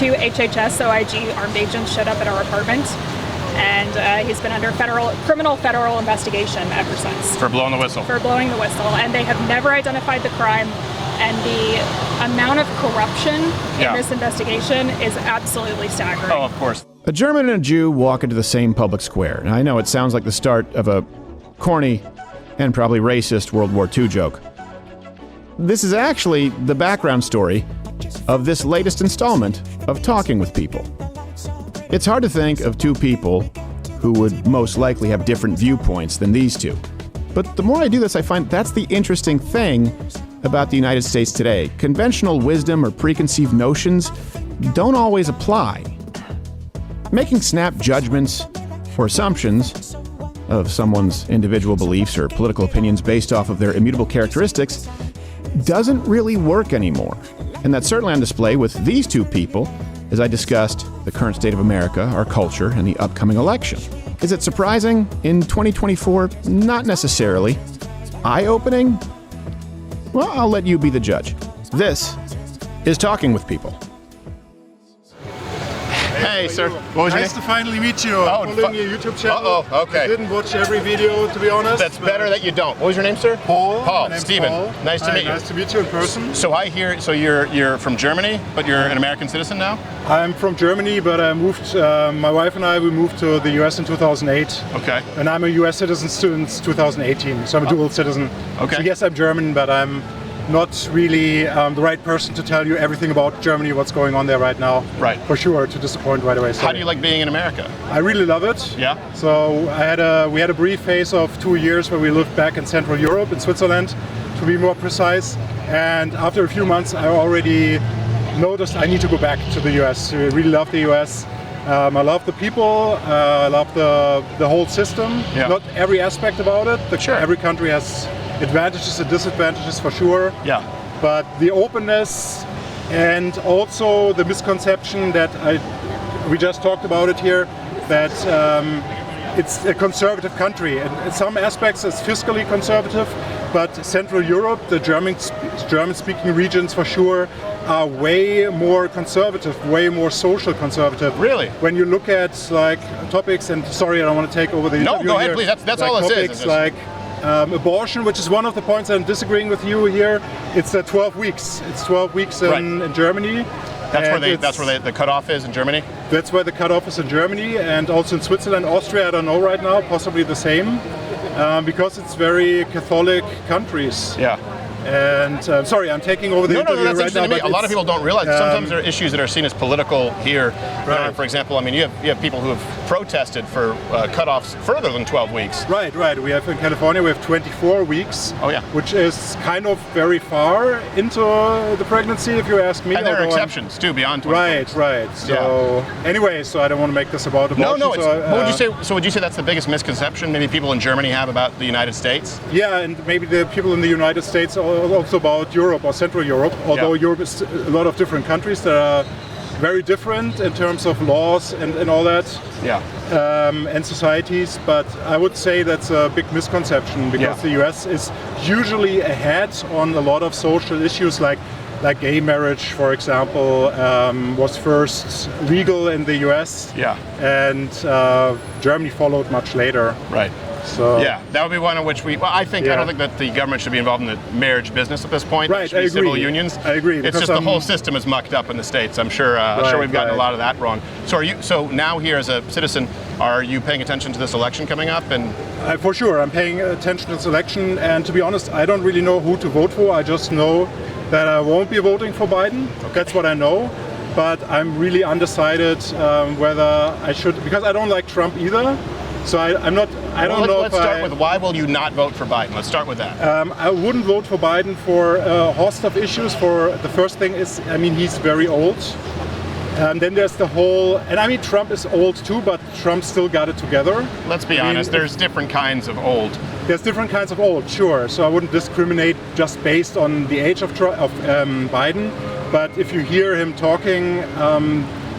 2 HHS OIG armed agents showed up at our apartment, and he's been under criminal federal investigation ever since. For blowing the whistle. For blowing the whistle, and they have never identified the crime, and the amount of corruption in this investigation is absolutely staggering. Oh, of course. A German and a Jew walk into the same public square. And I know it sounds like the start of a corny and probably racist World War II joke. This is actually the background story of this latest installment of Talking with People. It's hard to think of two people who would most likely have different viewpoints than these two. But the more I do this, I find that's the interesting thing about the United States today. Conventional wisdom or preconceived notions don't always apply. Making snap judgments or assumptions of someone's individual beliefs or political opinions based off of their immutable characteristics doesn't really work anymore. And that's certainly on display with these two people as I discussed the current state of America, our culture, and the upcoming election. Is it surprising in 2024? Not necessarily. Eye-opening? Well, I'll let you be the judge. This is Talking with People. Hey, sir. What was your name? Nice to finally meet you. Oh, I'm following your YouTube channel. Okay. I didn't watch every video, to be honest. That's better that you don't. What was your name, sir? Paul. Paul. My name's Steven. Paul. Nice to meet you. Nice to meet you in person. So I hear, you're from Germany, but you're an American citizen now? I'm from Germany, but I moved, my wife and I, we moved to the US in 2008. Okay. And I'm a US citizen since 2018, so I'm a dual citizen. Okay. So yes, I'm German, but I'm not really the right person to tell you everything about Germany, what's going on there right now. Right. For sure, to disappoint right away. Sorry. How do you like being in America? I really love it. Yeah. So we had a brief phase of 2 years where we lived back in Central Europe, in Switzerland, to be more precise. And after a few months, I already noticed I need to go back to the US. I really love the US. I love the people. I love the whole system. Yeah. Not every aspect about it. Sure. Every country has advantages and disadvantages for sure. Yeah. But the openness and also the misconception that we just talked about it here, that it's a conservative country. And in some aspects it's fiscally conservative, but Central Europe, the German-speaking regions for sure, are way more conservative, way more social conservative. Really? When you look at like topics, and sorry, I don't want to take over the interview. No, go ahead, here. please. That's like all this topics is. Like abortion, which is one of the points I'm disagreeing with you here. It's 12 weeks. It's 12 weeks in Germany. That's where the cutoff is in Germany? That's where the cutoff is in Germany, and also in Switzerland, Austria, I don't know right now, possibly the same, because it's very Catholic countries. Yeah. And sorry, I'm taking over the interview that's right now. interesting to me. A lot of people don't realize that sometimes there are issues that are seen as political here. Right. For example, I mean, you have people who have protested for cutoffs further than 12 weeks. Right. We have in California, we have 24 weeks. Oh, yeah. Which is kind of very far into the pregnancy, if you ask me. And there are exceptions too, beyond 24 weeks. Right. So anyway, so I don't want to make this about abortion. No. So, would you say that's the biggest misconception maybe people in Germany have about the United States? Yeah, and maybe the people in the United States also about Europe or Central Europe, although Europe is a lot of different countries that are very different in terms of laws and all that, and societies. But I would say that's a big misconception, because the US is usually ahead on a lot of social issues, like gay marriage, for example, was first legal in the US, and Germany followed much later. Right. So that would be one in which I don't think that the government should be involved in the marriage business at this point. Right, It should be civil unions. I agree. It's just the whole system is mucked up in the States. I'm sure we've gotten a lot of that wrong. So now here as a citizen, are you paying attention to this election coming up? And for sure, I'm paying attention to this election. And to be honest, I don't really know who to vote for. I just know that I won't be voting for Biden. Okay. That's what I know. But I'm really undecided whether I should, because I don't like Trump either. So I'm not. I don't know. Let's start with why will you not vote for Biden? Let's start with that. I wouldn't vote for Biden for a host of issues. For the first thing is, I mean, he's very old. Then there's the whole, and I mean, Trump is old too, but Trump still got it together. Let's be honest. There's different kinds of old. There's different kinds of old, sure. So I wouldn't discriminate just based on the age of Biden. But if you hear him talking.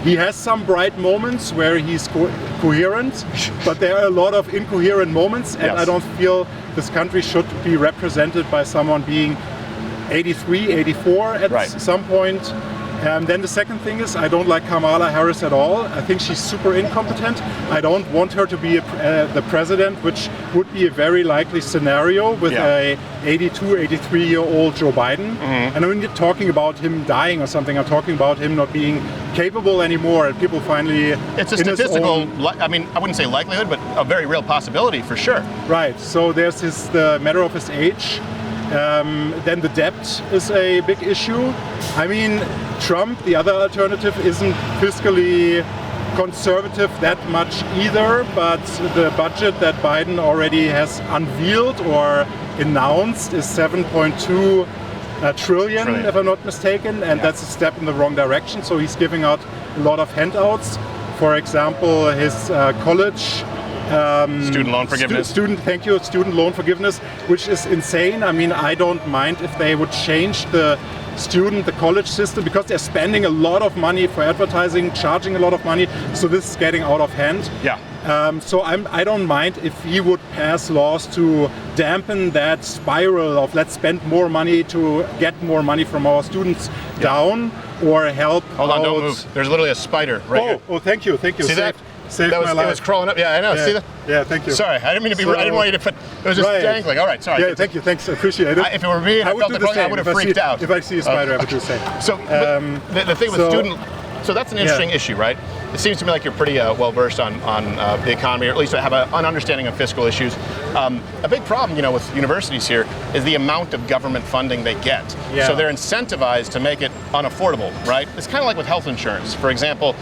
He has some bright moments where he's coherent, but there are a lot of incoherent moments, and I don't feel this country should be represented by someone being 83, 84 at some point. Then the second thing is I don't like Kamala Harris at all. I think she's super incompetent. I don't want her to be the president, which would be a very likely scenario with a 82, 83-year-old Joe Biden. And when you're talking about him dying or something, I'm talking about him not being capable anymore, and people finally... It's a statistical, I mean, I wouldn't say likelihood, but a very real possibility for sure. Right, so there's the matter of his age. Then the debt is a big issue. I mean, Trump, the other alternative, isn't fiscally conservative that much either, but the budget that Biden already has unveiled or announced is 7.2 trillion, if I'm not mistaken, and that's a step in the wrong direction. So he's giving out a lot of handouts. For example, his college student loan forgiveness. Student loan forgiveness, which is insane. I mean, I don't mind if they would change the college system, because they're spending a lot of money for advertising, charging a lot of money. So this is getting out of hand. Yeah. So I don't mind if he would pass laws to dampen that spiral of let's spend more money to get more money from our students down, or help. Hold on, don't move. There's literally a spider right here. Oh, thank you. See that? Saved that my life. It was crawling up. Yeah, I know. Yeah. See that? Yeah, thank you. Sorry, I didn't mean to be. I didn't want you to put. It was just dangling. All right, sorry. Yeah, thank you. Thanks, appreciate it. If it were me, I felt the problem, I would have freaked out. If I see a spider, I would do the same. So the thing with student. So that's an interesting issue, right? It seems to me like you're pretty well versed on the economy, or at least have an understanding of fiscal issues. A big problem, with universities here is the amount of government funding they get. Yeah. So they're incentivized to make it unaffordable, right? It's kind of like with health insurance. For example,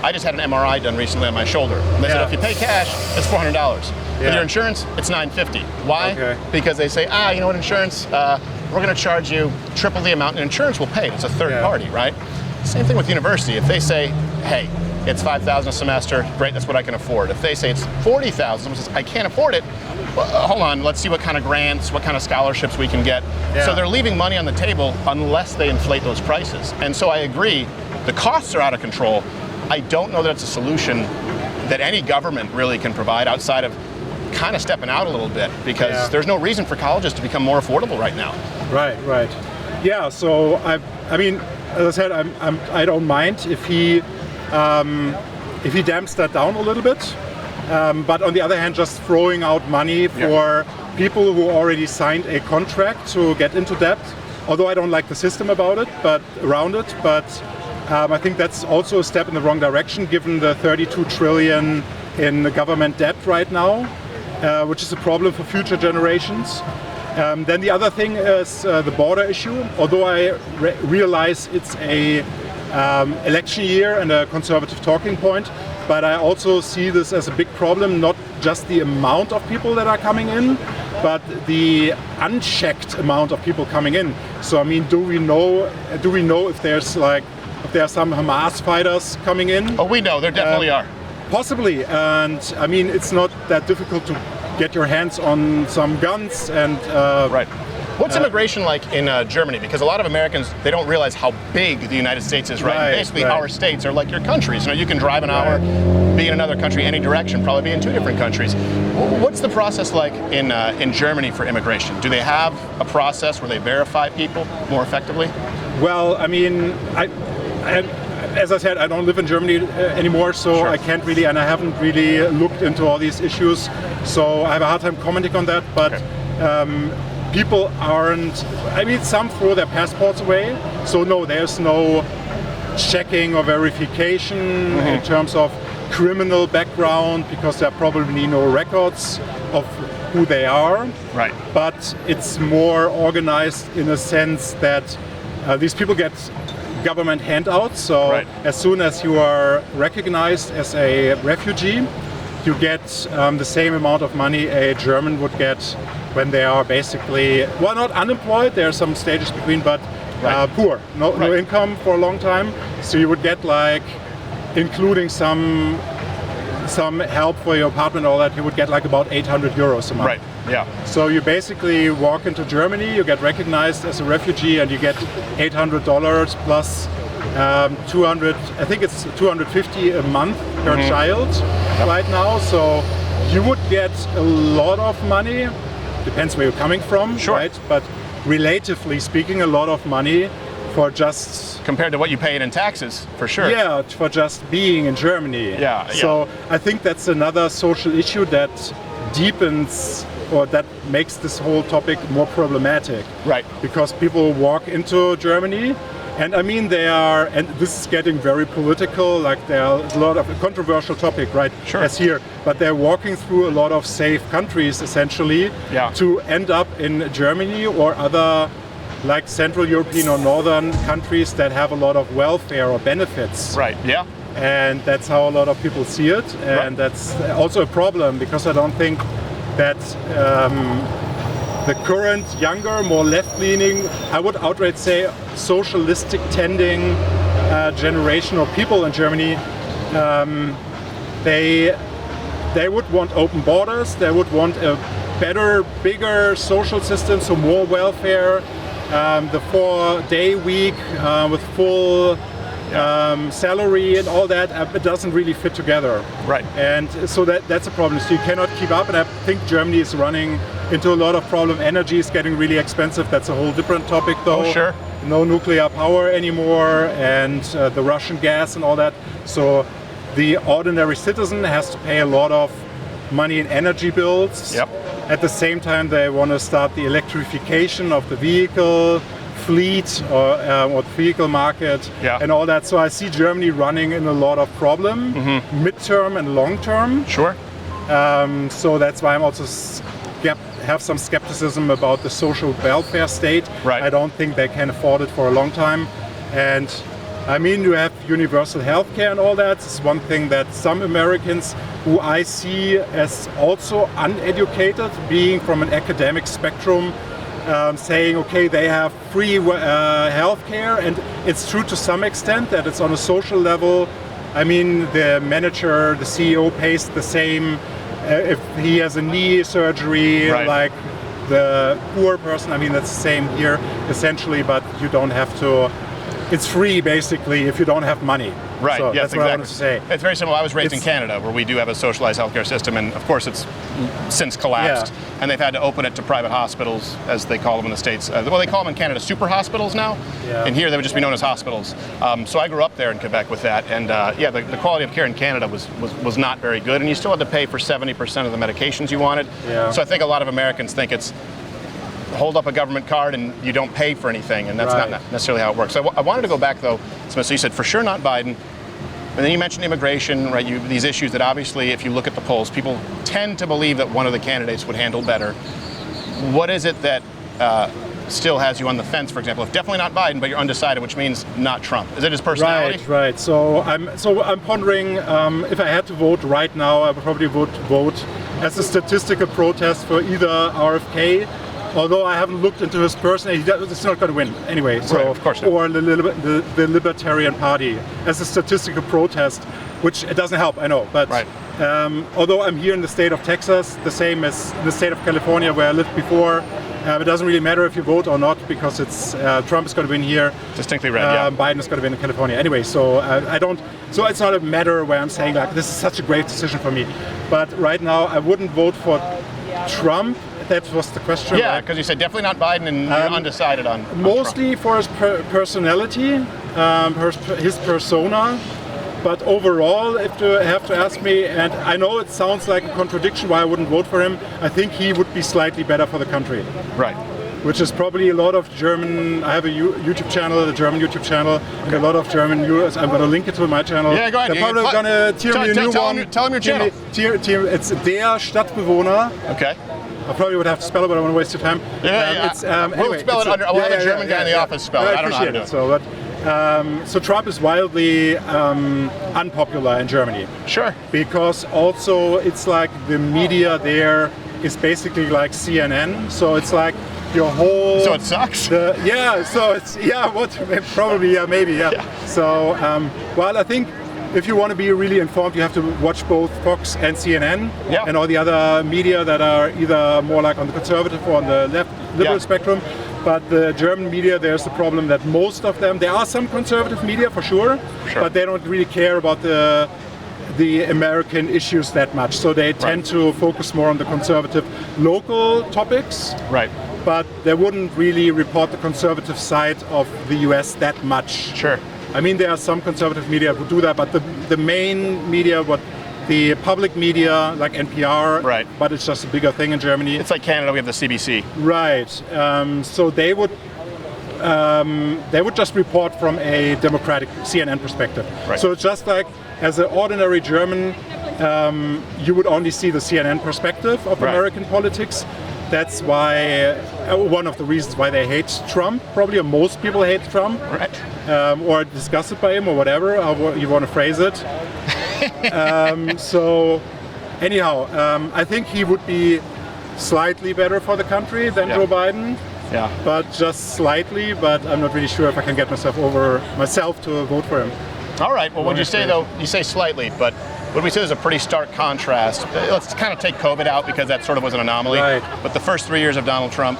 I just had an MRI done recently on my shoulder. And they said, if you pay cash, it's $400. With your insurance, it's $950. Why? Okay. Because they say, you know what, insurance, we're going to charge you triple the amount, and insurance will pay it. It's a third party, right? Same thing with university. If they say, hey, it's $5,000 a semester, great, that's what I can afford. If they say it's $40,000, someone says, I can't afford it, well, hold on, let's see what kind of grants, what kind of scholarships we can get. Yeah. So they're leaving money on the table unless they inflate those prices. And so I agree, the costs are out of control. I don't know that it's a solution that any government really can provide outside of kind of stepping out a little bit, because there's no reason for colleges to become more affordable right now. Right. Yeah, so I mean, as I said, I don't mind if he damps that down a little bit. But on the other hand, just throwing out money for people who already signed a contract to get into debt, although I don't like the system around it, but I think that's also a step in the wrong direction, given the 32 trillion in government debt right now, which is a problem for future generations. Then the other thing is the border issue. Although I realize it's a election year and a conservative talking point, but I also see this as a big problem, not just the amount of people that are coming in, but the unchecked amount of people coming in. So I mean, do we know if there are some Hamas fighters coming in? Oh, we know, there definitely are. Possibly, and I mean, it's not that difficult to get your hands on some guns and... Right. What's immigration like in Germany? Because a lot of Americans, they don't realize how big the United States is, right? Basically, our states are like your countries. You can drive an hour, be in another country any direction, probably be in two different countries. What's the process like in Germany for immigration? Do they have a process where they verify people more effectively? Well, I mean, as I said, I don't live in Germany anymore, so I can't really, and I haven't really looked into all these issues, so I have a hard time commenting on that, but people aren't, I mean, some throw their passports away, so no, there's no checking or verification in terms of criminal background, because there are probably no records of who they are. Right. But it's more organized in a sense that these people get government handouts, so as soon as you are recognized as a refugee, you get the same amount of money a German would get when they are basically, well, not unemployed, there are some stages between, but poor, no income for a long time. So you would get, like, including some help for your apartment and all that, you would get like about 800 euros a month. Right, yeah. So you basically walk into Germany, you get recognized as a refugee, and you get $800 plus 200, I think it's 250 a month per child right now. So you would get a lot of money, depends where you're coming from, right? But relatively speaking, a lot of money for just compared to what you paid in taxes, for sure. Yeah, for just being in Germany. Yeah. So I think that's another social issue that deepens or that makes this whole topic more problematic. Right. Because people walk into Germany, and I mean and this is getting very political, like there are a lot of a controversial topic, right? Sure. As here, but they're walking through a lot of safe countries essentially to end up in Germany or other like Central European or Northern countries that have a lot of welfare or benefits. Right, yeah. And that's how a lot of people see it. And that's also a problem because I don't think that the current younger, more left-leaning, I would outright say socialistic tending generation or people in Germany, they would want open borders, they would want a better, bigger social system, so more welfare, the 4-day week with full salary and all that, it doesn't really fit together. Right. And so that's a problem. So you cannot keep up, and I think Germany is running into a lot of problem. Energy is getting really expensive. That's a whole different topic though. Oh, sure. No nuclear power anymore, and the Russian gas and all that. So the ordinary citizen has to pay a lot of money in energy bills. Yep. At the same time, they want to start the electrification of the vehicle fleet or the vehicle market and all that. So I see Germany running in a lot of problem, midterm and long term. Sure. So that's why I'm also have some skepticism about the social welfare state. Right. I don't think they can afford it for a long time. And I mean, you have universal healthcare and all that. It's one thing that some Americans who I see as also uneducated, being from an academic spectrum, saying, okay, they have free healthcare, and it's true to some extent that it's on a social level. I mean, the manager, the CEO pays the same if he has a knee surgery, like the poor person. I mean, that's the same here, essentially, but you don't have to. It's free, basically, if you don't have money. Right, so yes, that's what I wanted to say. It's very similar. I was raised in Canada, where we do have a socialized healthcare system, and of course it's since collapsed, and they've had to open it to private hospitals, as they call them in the States. Well, they call them in Canada super hospitals now, and here they would just be known as hospitals. So I grew up there in Quebec with that, and the quality of care in Canada was not very good, and you still had to pay for 70% of the medications you wanted. So I think a lot of Americans think it's hold up a government card and you don't pay for anything, and that's not necessarily how it works. So I wanted to go back though, so you said for sure not Biden, and then you mentioned immigration, right? These issues that obviously, if you look at the polls, people tend to believe that one of the candidates would handle better. What is it that still has you on the fence, for example? If definitely not Biden, but you're undecided, which means not Trump. Is it his personality? Right. So I'm pondering if I had to vote right now, I would probably vote as a statistical protest for either RFK. Although I haven't looked into his personality, it's not going to win anyway. So, of course not. Or the Libertarian Party as a statistical protest, which it doesn't help, I know. But although I'm here in the state of Texas, the same as the state of California where I lived before, it doesn't really matter if you vote or not because it's Trump is going to win here. Distinctly red, Biden is going to win in California anyway. So I don't. So it's not a matter where I'm saying like this is such a great decision for me. But right now I wouldn't vote for Trump. That was the question. Yeah, because you said definitely not Biden, and you're undecided on mostly Trump. For his personality, his persona. But overall, if you have to ask me, and I know it sounds like a contradiction why I wouldn't vote for him, I think he would be slightly better for the country. Right. Which is probably a lot of German. I have a YouTube channel, a German YouTube channel, and a lot of German viewers. I'm going to link it to my channel. Yeah, go ahead. They're probably going to tier me a new one. Tell them your channel. It's Der Stadtbewohner. Okay. I probably would have to spell it, but I don't want to waste your time. We'll spell it under. We'll have a German guy in the office spell it. I don't know how to do it. So Trump is wildly unpopular in Germany. Sure. Because also it's like the media there is basically like CNN. So it's like your whole. So it sucks. So it's probably maybe. So I think. If you want to be really informed, you have to watch both Fox and CNN and all the other media that are either more like on the conservative or on the liberal spectrum. But the German media, there's the problem that most of them, there are some conservative media for sure, but they don't really care about the American issues that much. So they tend to focus more on the conservative local topics. Right. but they wouldn't really report the conservative side of the US that much. Sure. I mean, there are some conservative media who do that, but the main media, the public media, like NPR, right. But it's just a bigger thing in Germany. It's like Canada, we have the CBC. Right. So they would just report from a democratic CNN perspective. Right. So it's just like, as an ordinary German, you would only see the CNN perspective of right. American politics. That's why, one of the reasons why they hate Trump, probably, or most people hate Trump, right. Or disgusted by him, or whatever, how you want to phrase it. So, anyhow, I think he would be slightly better for the country than Joe Biden. Yeah. But just slightly, but I'm not really sure if I can get myself to vote for him. All right, well, would you say, though, you say slightly, but would we say there's a pretty stark contrast? Let's kind of take COVID out because that sort of was an anomaly. Right. But the first 3 years of Donald Trump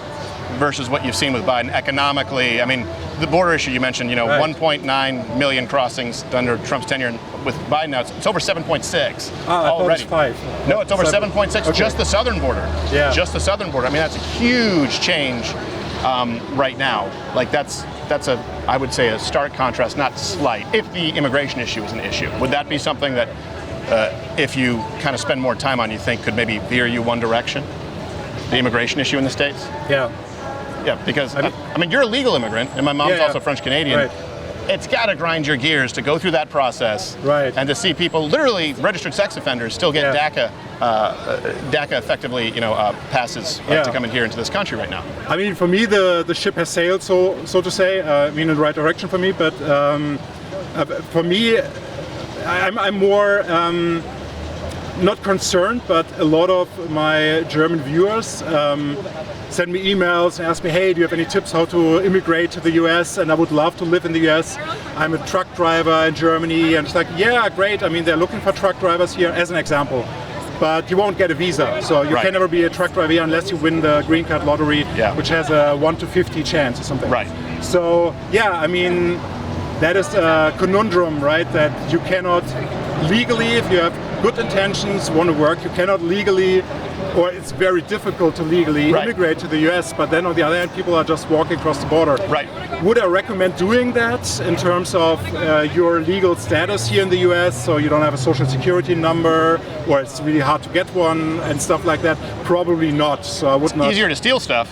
versus what you've seen with Biden economically, I mean, the border issue you mentioned, right. 1.9 million crossings under Trump's tenure, and with Biden now it's over 7.6 already. It's 5. No, it's over 7.6, okay. Just the southern border. Yeah. Just the southern border. I mean, that's a huge change right now. Like I would say a stark contrast, not slight, if the immigration issue is an issue. Would that be something that, if you kind of spend more time on, you think could maybe veer you one direction? The immigration issue in the States? Yeah. Yeah, because, I mean, you're a legal immigrant, and my mom's also French-Canadian. Right. It's got to grind your gears to go through that process, right. And to see people, literally registered sex offenders, still get DACA effectively, passes to come in here into this country right now. I mean, for me, the ship has sailed, so to say. I mean, in the right direction for me. But for me, I'm more not concerned, but a lot of my German viewers send me emails and ask me, hey, do you have any tips how to immigrate to the US? And I would love to live in the US. I'm a truck driver in Germany. And it's like, yeah, great. I mean, they're looking for truck drivers here, as an example. But you won't get a visa. So you can never be a truck driver unless you win the green card lottery, which has a 1 to 50 chance or something. Right. So, yeah, I mean, that is a conundrum, right? That you cannot legally, if you have good intentions, want to work, you cannot legally, or it's very difficult to legally immigrate to the US, but then on the other hand, people are just walking across the border. Right. Would I recommend doing that in terms of your legal status here in the US, so you don't have a social security number, or it's really hard to get one and stuff like that? Probably not, so I would not. Easier to steal stuff.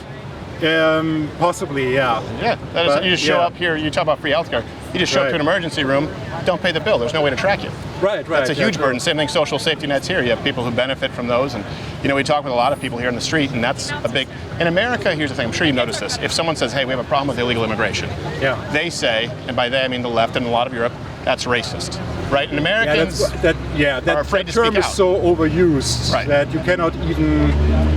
Possibly, yeah. Yeah, you just show up here, you talk about free healthcare, you just show up to an emergency room, don't pay the bill, there's no way to track you. Right. That's a huge burden. Same thing, social safety nets here. You have people who benefit from those, and we talk with a lot of people here in the street, and that's a big. In America, here's the thing. I'm sure you noticed this. If someone says, "Hey, we have a problem with illegal immigration," they say, and by they I mean the left and a lot of Europe, that's racist, right? And Americans are afraid to speak out. That term is so overused that you cannot even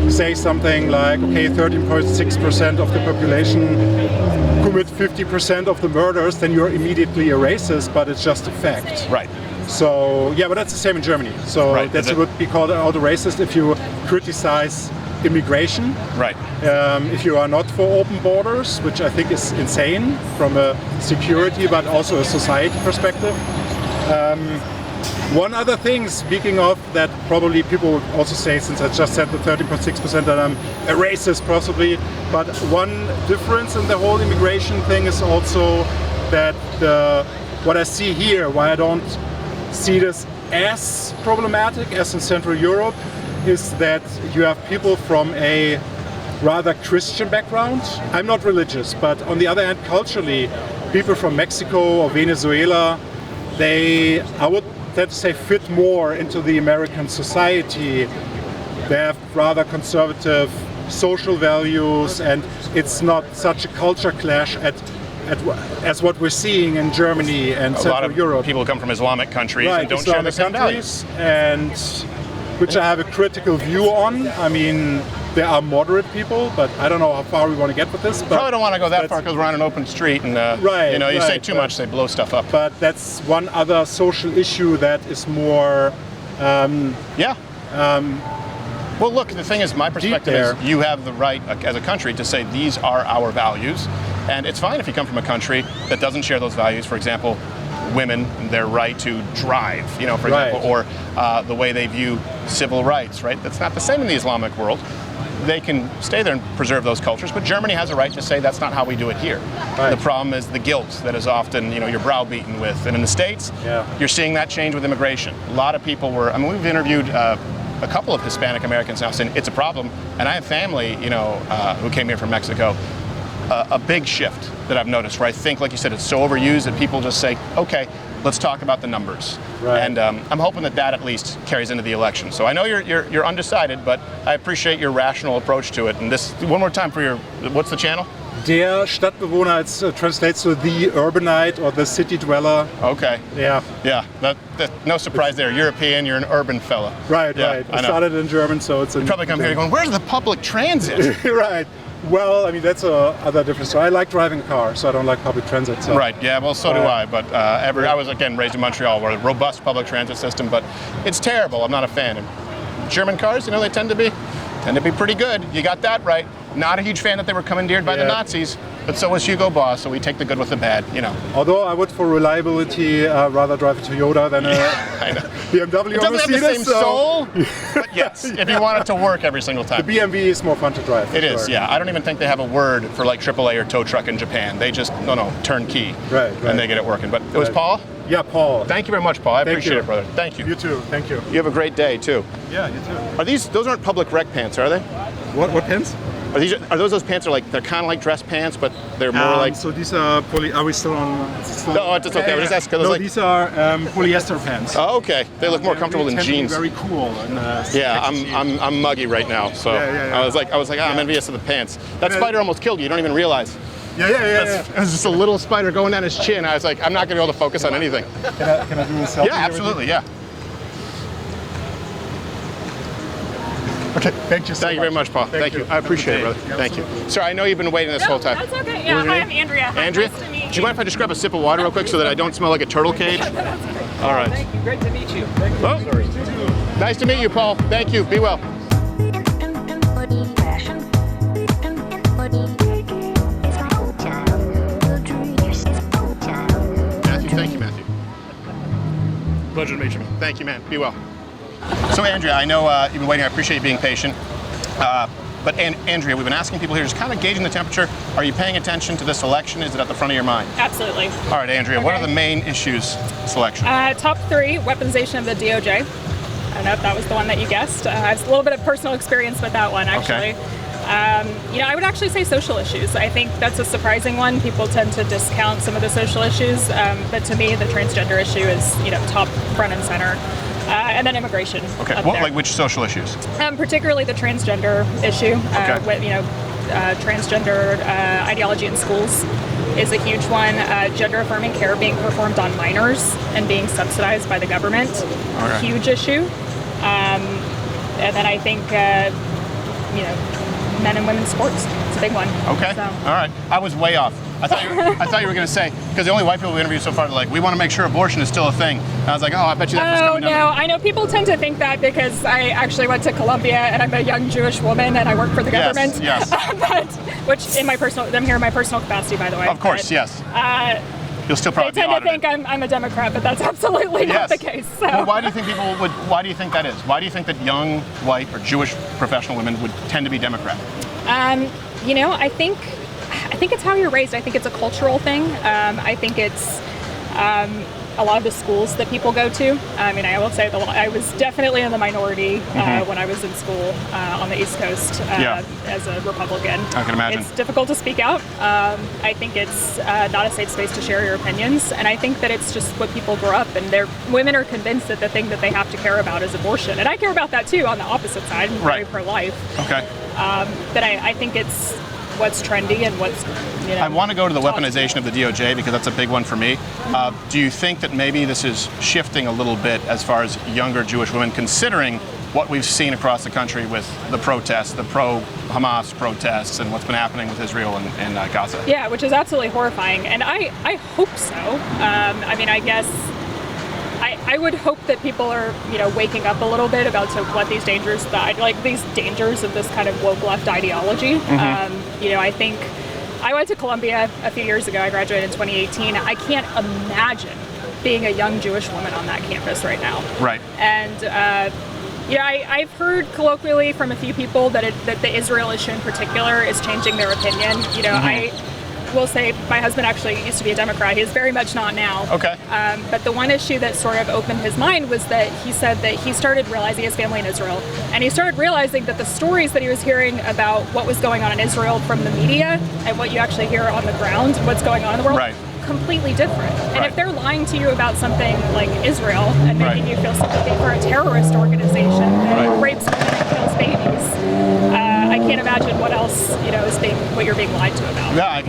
say something like, "Okay, 13.6% of the population commit 50% of the murders," then you're immediately a racist, but it's just a fact. Right. So, but that's the same in Germany. So that would be called out a racist if you criticize immigration. Right. If you are not for open borders, which I think is insane from a security but also a society perspective. One other thing, speaking of that, probably people would also say, since I just said the 13.6%, that I'm a racist possibly, but one difference in the whole immigration thing is also that what I see here, why I don't see this as problematic as in Central Europe, is that you have people from a rather Christian background. I'm not religious, but on the other hand, culturally, people from Mexico or Venezuela, I would tend to say, fit more into the American society. They have rather conservative social values, and it's not such a culture clash as what we're seeing in Germany and Central Europe. A lot of people come from Islamic countries and don't share the same values. And which I have a critical view on. I mean, there are moderate people, but I don't know how far we want to get with this. But probably don't want to go that far because we're on an open street, and you say too much, they blow stuff up. But that's one other social issue that is more. Well, look, the thing is, my perspective is you have the right as a country to say these are our values, and it's fine if you come from a country that doesn't share those values. For example, women, their right to drive, for example, or the way they view civil rights, right? That's not the same in the Islamic world. they can stay there and preserve those cultures, but Germany has a right to say that's not how we do it here. Right. The problem is the guilt that is often, you're browbeaten with. And in the States, you're seeing that change with immigration. A lot of people we've interviewed a couple of Hispanic Americans now saying it's a problem. And I have family, who came here from Mexico. A big shift that I've noticed where I think, like you said, it's so overused that people just say, okay, let's talk about the numbers. Right. And I'm hoping that at least carries into the election. So I know you're undecided, but I appreciate your rational approach to it. And this, one more time for what's the channel? Der Stadtbewohner, it translates to the urbanite or the city dweller. Okay. Yeah. Yeah, that no surprise there. European, you're an urban fella. Right, yeah, right. I started in German, so it's... You probably come here going, where's the public transit? Right. Well, I mean, that's other difference. So I like driving a car, so I don't like public transit. So. Right, yeah, well, so do I. But I was, again, raised in Montreal, where a robust public transit system, but it's terrible. I'm not a fan. And German cars, they tend to be pretty good. You got that right. Not a huge fan that they were commandeered by the Nazis, but so was Hugo Boss, so we take the good with the bad, Although I would, for reliability, rather drive a Toyota than a BMW it or doesn't Mercedes. have the same soul, but yes, if you want it to work every single time. The BMW is more fun to drive. It is, yeah. I don't even think they have a word for like AAA or tow truck in Japan. They just, turnkey. Right. And they get it working. But it was Paul? Yeah, Paul. Thank you very much, Paul. I appreciate it, brother. Thank you. You too. Thank you. You have a great day, too. Yeah, you too. Those aren't public rec pants, are they? What pants? Are those pants they're kind of like dress pants, but they're more like... So these are are we still on... No, it's okay. I was just asking. No, these are polyester pants. Oh, okay. They look more comfortable than jeans. Very cool. And, yeah, I'm muggy right now, so I was like, I'm envious of the pants. That spider almost killed you. You don't even realize. Yeah. It was just a little spider going down his chin. I was like, I'm not going to be able to focus on anything. Can I do a selfie? Yeah, absolutely, yeah. Okay, thank you so much. Thank you very much, Paul. Thank you. I appreciate it, brother. Thank you. Sir, I know you've been waiting this whole time. That's okay. Yeah, hi, I'm Andrea. Andrea? Nice to meet you. Do you mind if I just grab a sip of water real quick so that I don't smell like a turtle cage? All right. Thank you. Great to meet you. Oh, nice to meet you, Paul. Thank you. Be well. Thank you, Matthew. Pleasure to meet you. Thank you, man. Be well. So, Andrea, I know you've been waiting. I appreciate you being patient. But Andrea, we've been asking people here, just kind of gauging the temperature. Are you paying attention to this election? Is it at the front of your mind? Absolutely. All right, Andrea, what are the main issues this election? Top 3, weaponization of the DOJ. I don't know if that was the one that you guessed. I have a little bit of personal experience with that one, actually. Okay. I would actually say social issues. I think that's a surprising one. People tend to discount some of the social issues, but to me, the transgender issue is, top front and center. And then immigration. Okay. Like which social issues? Particularly the transgender issue. Okay. With, transgender ideology in schools is a huge one. Gender-affirming care being performed on minors and being subsidized by the government. Okay. Huge issue. And then I think, men and women's sports. It's a big one. Okay. So. All right. I was way off. I thought you were going to say, because the only white people we interviewed so far are like, we want to make sure abortion is still a thing. And I was like, I bet you that's Oh, coming down. no. I know people tend to think that because I actually went to Columbia and I'm a young Jewish woman and I work for the government. Yes. Which I'm here in my personal capacity, by the way. Of course, but, yes. You'll still probably They tend to think I'm a Democrat, but that's absolutely not the case. So. Well, why do you think why do you think that is? Why do you think that young white or Jewish professional women would tend to be Democrat? I think it's how you're raised. I think it's a cultural thing. I think it's a lot of the schools that people go to. I mean, I will say I was definitely in the minority when I was in school on the East Coast as a Republican. I can imagine. It's difficult to speak out. I think it's not a safe space to share your opinions. And I think that it's just what people grow up and women are convinced that the thing that they have to care about is abortion. And I care about that too on the opposite side. I'm very pro-life. Okay. But I think it's what's trendy and what's, I want to go to the weaponization of the DOJ because that's a big one for me. Do you think that maybe this is shifting a little bit as far as younger Jewish women, considering what we've seen across the country with the protests, the pro-Hamas protests, and what's been happening with Israel and Gaza? Yeah, which is absolutely horrifying. And I hope so. I guess I would hope that people are, waking up a little bit about what these dangers of this kind of woke left ideology. I think I went to Columbia a few years ago. I graduated in 2018. I can't imagine being a young Jewish woman on that campus right now. Right. And Yeah, I've heard colloquially from a few people that the Israel issue in particular is changing their opinion. You know, I will say my husband actually used to be a Democrat. He's very much not now. Okay. But the one issue that sort of opened his mind was that he said that he started realizing, his family in Israel, and he started realizing that the stories that he was hearing about what was going on in Israel from the media and what you actually hear on the ground, what's going on in the world, completely different. And if they're lying to you about something like Israel and making you feel sympathy for a terrorist organization that rapes women and kills babies, I can't imagine what else, you know, is what you're being lied to about. Yeah, I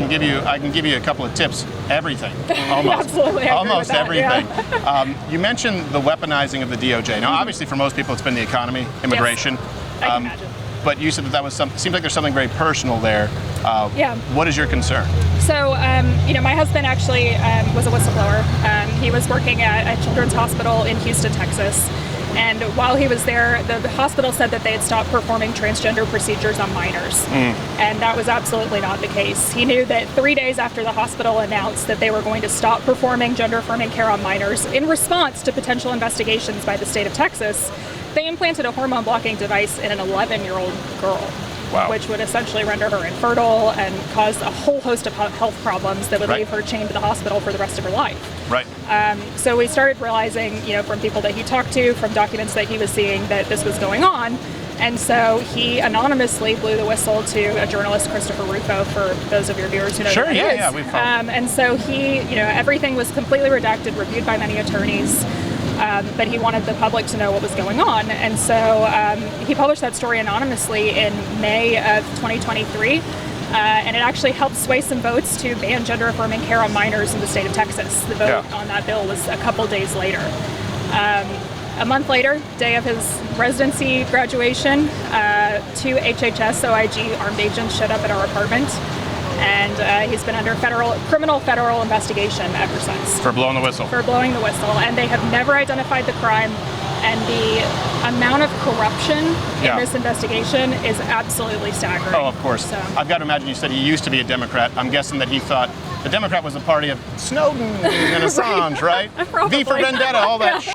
can give you a couple of tips. Everything, almost, Absolutely, I agree with that, everything. yeah. You mentioned the weaponizing of the DOJ. Now, obviously, for most people, it's been the economy, immigration. I can imagine. But you said that was seems like there's something very personal there. What is your concern? So, you know, my husband actually was a whistleblower. He was working at a children's hospital in Houston, Texas. And while he was there, the hospital said that they had stopped performing transgender procedures on minors. And that was absolutely not the case. He knew that 3 days after the hospital announced that they were going to stop performing gender-affirming care on minors in response to potential investigations by the state of Texas, they implanted a hormone-blocking device in an 11-year-old girl. Wow. Which would essentially render her infertile and cause a whole host of health problems that would leave her chained to the hospital for the rest of her life. Right. So we started realizing, you know, from people that he talked to, from documents that he was seeing, that this was going on. And so he anonymously blew the whistle to a journalist, Christopher Rufo, for those of your viewers who know who he is. Yeah, we've found. And so he, you know, everything was completely redacted, reviewed by many attorneys. But he wanted the public to know what was going on. And so he published that story anonymously in May of 2023. And it actually helped sway some votes to ban gender-affirming care on minors in the state of Texas. The vote on that bill was a couple days later. A month later, day of his residency graduation, 2 HHS OIG armed agents showed up at our apartment. And he's been under criminal federal investigation ever since. For blowing the whistle. For blowing the whistle. And they have never identified the crime. And the amount of corruption in this investigation is absolutely staggering. Oh, of course. So. I've got to imagine you said he used to be a Democrat. I'm guessing that he thought the Democrat was the party of Snowden and Assange, right? V for Vendetta, all that shit.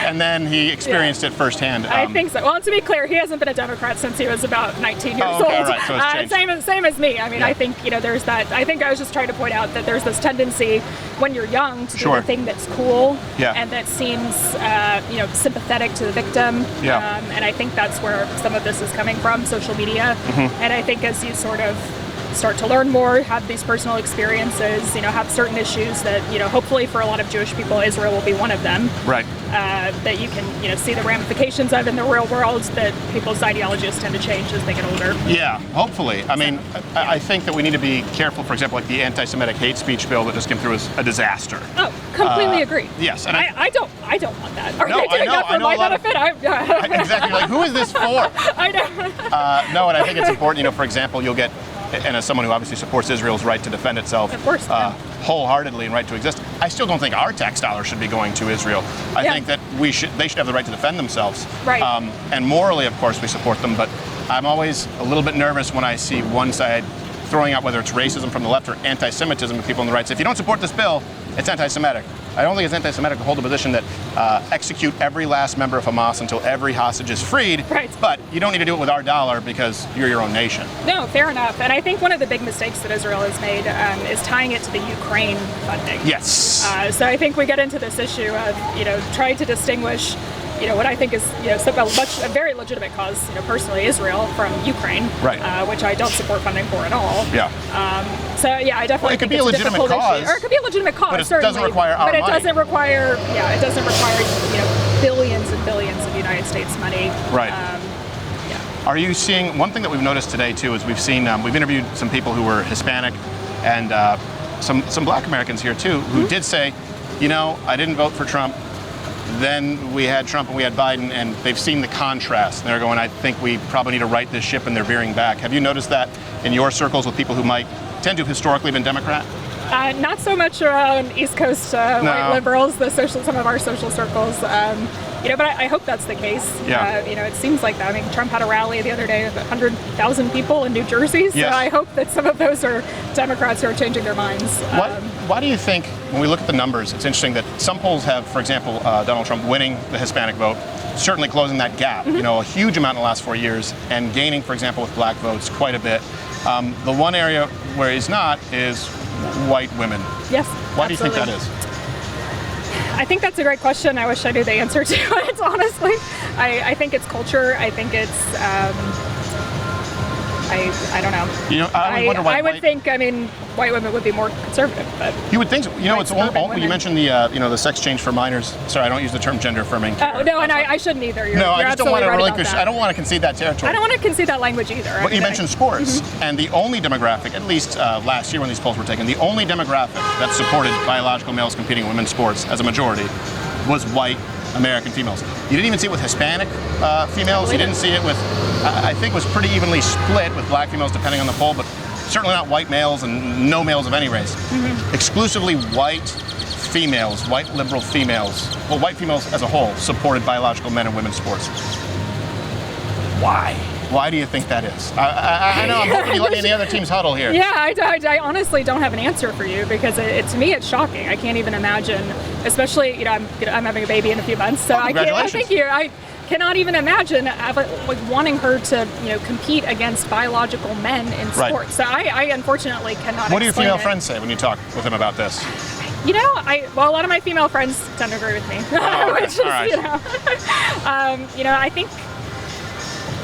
And then he experienced it firsthand. I think so. Well, to be clear, he hasn't been a Democrat since he was about 19 years old. Right. So it's changed. Same as me. I mean, I think, you know, there's that. I think I was just trying to point out that there's this tendency when you're young to do the thing that's cool and that seems, you know, sympathetic to the victim. And I think that's where some of this is coming from, social media. And I think as you sort of start to learn more, have these personal experiences, you know, have certain issues that, you know, hopefully for a lot of Jewish people, Israel will be one of them. Right. That you can, you know, see the ramifications of in the real world, that people's ideologies tend to change as they get older. Yeah, hopefully. I mean, I think that we need to be careful, for example, like the anti-Semitic hate speech bill that just came through is a disaster. Oh, completely agree. Yes. And I don't want that. Are no, they doing that for my benefit? Exactly. Like, who is this for? I know. No, and I think it's important, you know, for example, you'll get, and as someone who obviously supports Israel's right to defend itself, of course, wholeheartedly and right to exist, I still don't think our tax dollars should be going to Israel. I think that they should have the right to defend themselves. Right. And morally, of course, we support them, but I'm always a little bit nervous when I see one side throwing out whether it's racism from the left or anti-Semitism to people on the right. So if you don't support this bill, it's anti-Semitic. I don't think it's anti-Semitic to hold a position that execute every last member of Hamas until every hostage is freed. Right. But you don't need to do it with our dollar because you're your own nation. No, fair enough. And I think one of the big mistakes that Israel has made is tying it to the Ukraine funding. Yes. So I think we get into this issue of, you know, trying to distinguish, you know, what I think is, you know, a very legitimate cause, you know, personally, Israel from Ukraine, right? Which I don't support funding for at all. Yeah. So yeah, I definitely. Well, it could be a legitimate cause, or it could be a legitimate cause, but it certainly. doesn't require our money. But it doesn't require, it doesn't require, you know, billions and billions of United States money. Right. Are you seeing one thing that we've noticed today too? Is we've seen we've interviewed some people who were Hispanic and some Black Americans here too who did say, you know, I didn't vote for Trump. Then we had Trump and we had Biden, and they've seen the contrast. And they're going, I think we probably need to right this ship, and they're veering back. Have you noticed that in your circles with people who might tend to have historically been Democrat? Not so much around East Coast white liberals, some of our social circles. But I hope that's the case. Yeah. It seems like that. I mean, Trump had a rally the other day of 100,000 people in New Jersey, so yes. I hope that some of those are Democrats who are changing their minds. Why do you think, when we look at the numbers, it's interesting that some polls have, for example, Donald Trump winning the Hispanic vote, certainly closing that gap, a huge amount in the last 4 years, and gaining, for example, with black votes quite a bit. The one area where he's not is white women. Yes. Why do you think that is? I think that's a great question. I wish I knew the answer to it, honestly. I think it's culture. I think it's, I don't know. I wonder why. I would think, white women would be more conservative, but you would think so. It's all, you mentioned the sex change for minors. Sorry, I don't use the term gender affirming. No, and I shouldn't either. I just don't want to relinquish. I don't want to concede that territory. I don't want to concede that language either. But you mentioned sports, and the only demographic, at least last year when these polls were taken, the only demographic that supported biological males competing in women's sports as a majority was white American females. You didn't even see it with Hispanic females. You didn't see it with, I think it was pretty evenly split with black females depending on the poll, but certainly not white males and no males of any race. Exclusively white females, white liberal females, well, white females as a whole supported biological men and women's sports. Why? Why do you think that is? I know I'm hoping you let me in the other team's huddle here. Yeah, I honestly don't have an answer for you because to me it's shocking. I can't even imagine, especially I'm having a baby in a few months, so I cannot even imagine wanting her to compete against biological men in sports. Right. So I unfortunately cannot. What do your female friends say when you talk with them about this? A lot of my female friends tend to agree with me. Oh, okay. Which is, All right.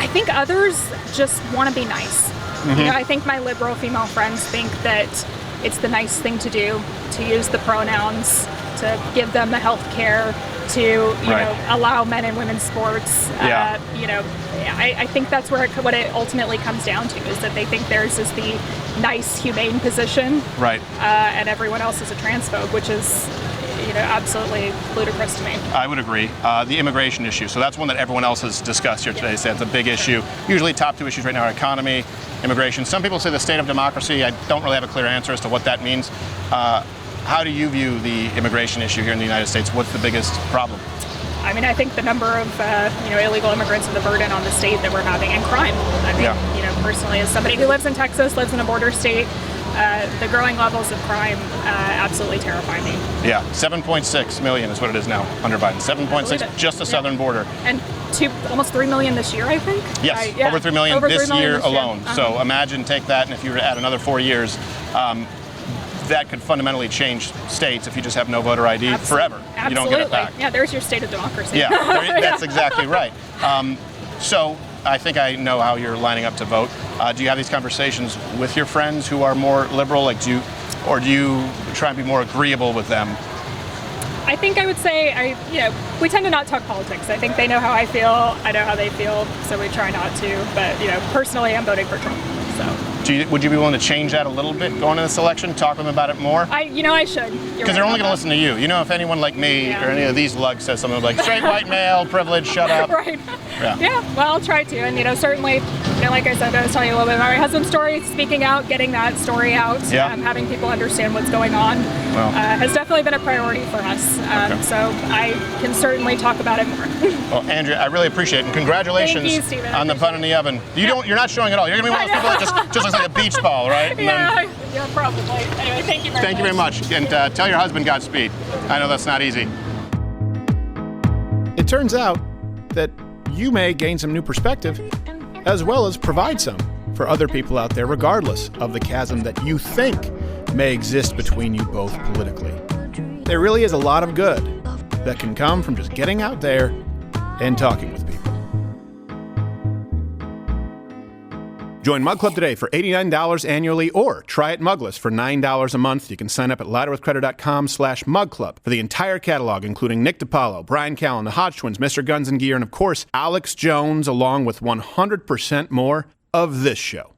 I think others just want to be nice. I think my liberal female friends think that it's the nice thing to do, to use the pronouns, to give them the health care, to allow men and women's sports. Yeah. I think that's what it ultimately comes down to, is that they think theirs is the nice, humane position, right? And everyone else is a transphobe, which is absolutely ludicrous to me. I would agree. The immigration issue. So that's one that everyone else has discussed here today. So it's a big issue. Usually top two issues right now are economy, immigration. Some people say the state of democracy. I don't really have a clear answer as to what that means. How do you view the immigration issue here in the United States? What's the biggest problem? I think the number of illegal immigrants and the burden on the state that we're having, and crime. Personally, as somebody who lives in Texas, lives in a border state, the growing levels of crime absolutely terrify me. Yeah, 7.6 million is what it is now under Biden. 7.6, just the southern border. And almost 3 million this year, I think? Yes, over 3 million this year alone. So imagine, take that, and if you were to add another 4 years, that could fundamentally change states if you just have no voter ID forever. Absolutely. You don't get it back. Yeah, there's your state of democracy. Yeah, that's exactly right. So I think I know how you're lining up to vote. Do you have these conversations with your friends who are more liberal? Or do you try and be more agreeable with them? I think I would say, we tend to not talk politics. I think they know how I feel, I know how they feel, so we try not to. But, personally, I'm voting for Trump, so. Would you be willing to change that a little bit going into this election? Talk with them about it more? I should. Because they're only going to listen to you. If anyone like me or any of these lugs says something like straight white male, privilege, shut up. Right. Yeah. Well, I'll try to. And, certainly, like I said, I was telling you a little bit about my husband's story, speaking out, getting that story out, having people understand what's going on has definitely been a priority for us. So I can certainly talk about it more. Well, Andrea, I really appreciate it. And congratulations Thank you, Stephen. on the bun in the oven. You're not showing at all. You're going to be one of those people that just looks like a beach ball, right? Yeah, probably. Anyway, thank you very much. Thank you very much. And tell your husband Godspeed. I know that's not easy. It turns out that you may gain some new perspective, as well as provide some for other people out there, regardless of the chasm that you think may exist between you both politically. There really is a lot of good that can come from just getting out there and talking with people. Join Mug Club today for $89 annually, or try it mugless for $9 a month. You can sign up at louderwithcredit.com/mugclub for the entire catalog, including Nick DiPaolo, Brian Callen, the Hodge Twins, Mr. Guns and Gear, and of course, Alex Jones, along with 100% more of this show.